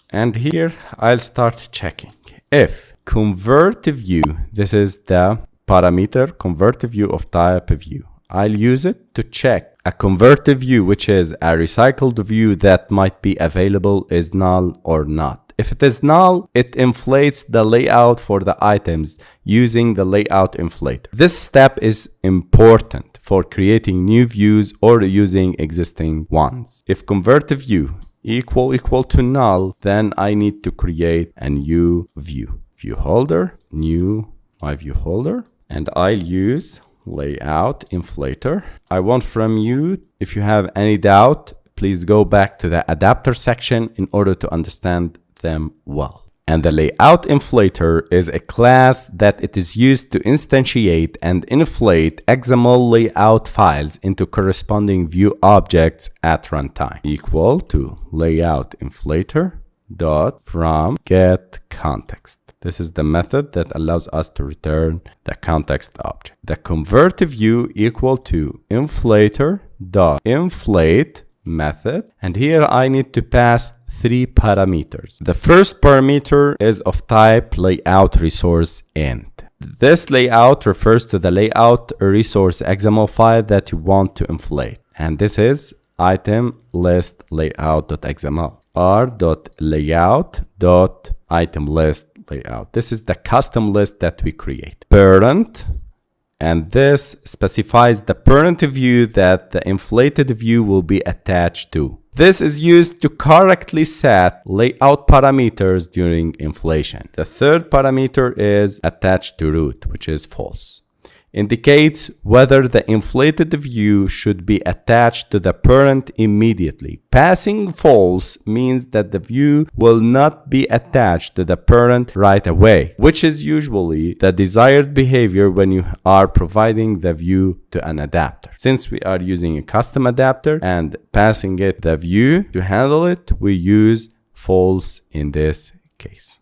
And here I'll start checking. If ConvertView, this is the parameter ConvertView of type view, I'll use it to check a ConvertView, which is a recycled view that might be available, is null or not. If it is null, it inflates the layout for the items using the layout inflator. This step is important for creating new views or using existing ones. If ConvertView equal to null, then I need to create a new view. ViewHolder, new my ViewHolder, and I'll use layout inflator. I want from you, if you have any doubt, please go back to the adapter section in order to understand them well. And the layout inflator is a class that it is used to instantiate and inflate XML layout files into corresponding view objects at runtime. Equal to layout inflator dot from get context. This is the method that allows us to return the context object. The ConvertView equal to inflator dot inflate method, and here I need to pass 3 parameters. The first parameter is of type layout resource int. This layout refers to the layout resource XML file that you want to inflate, and this is item list layout.xml. r.layout.item list layout. This is the custom list that we create. Parent, and this specifies the parent view that the inflated view will be attached to. This is used to correctly set layout parameters during inflation. The third parameter is attached to root, which is false. Indicates whether the inflated view should be attached to the parent immediately. Passing false means that the view will not be attached to the parent right away, which is usually the desired behavior when you are providing the view to an adapter. Since we are using a custom adapter and passing it the view to handle it, we use false in this case.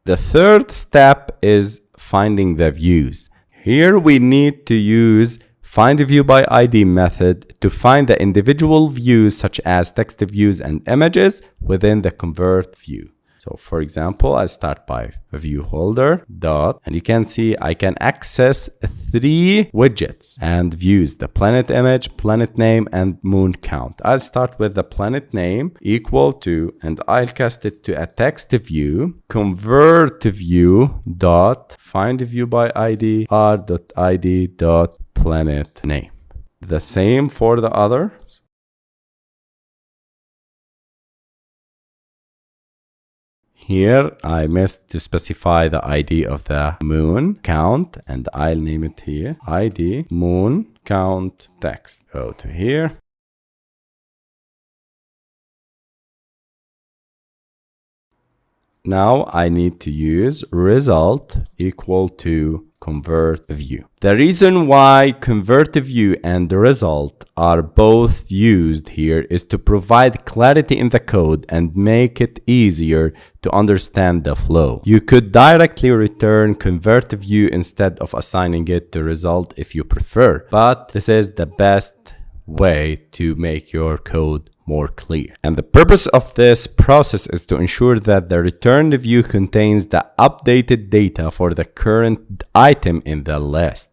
The third step is finding the views. Here we need to use findViewById method to find the individual views such as text views and images within the ConvertView. So for example, I start by ViewHolder dot, and you can see I can access 3 widgets and views: the planet image, planet name, and moon count. I'll start with the planet name equal to, and I'll cast it to a text view, ConvertView dot findViewById r.id dot planet name. The same for the others. Here I missed to specify the ID of the moon count, and I'll name it here ID moon count text. Go to here. Now I need to use result equal to ConvertView. The reason why ConvertView and result are both used here is to provide clarity in the code and make it easier to understand the flow. You could directly return ConvertView instead of assigning it to result if you prefer, but this is the best way to make your code more clear. And the purpose of this process is to ensure that the returned view contains the updated data for the current item in the list.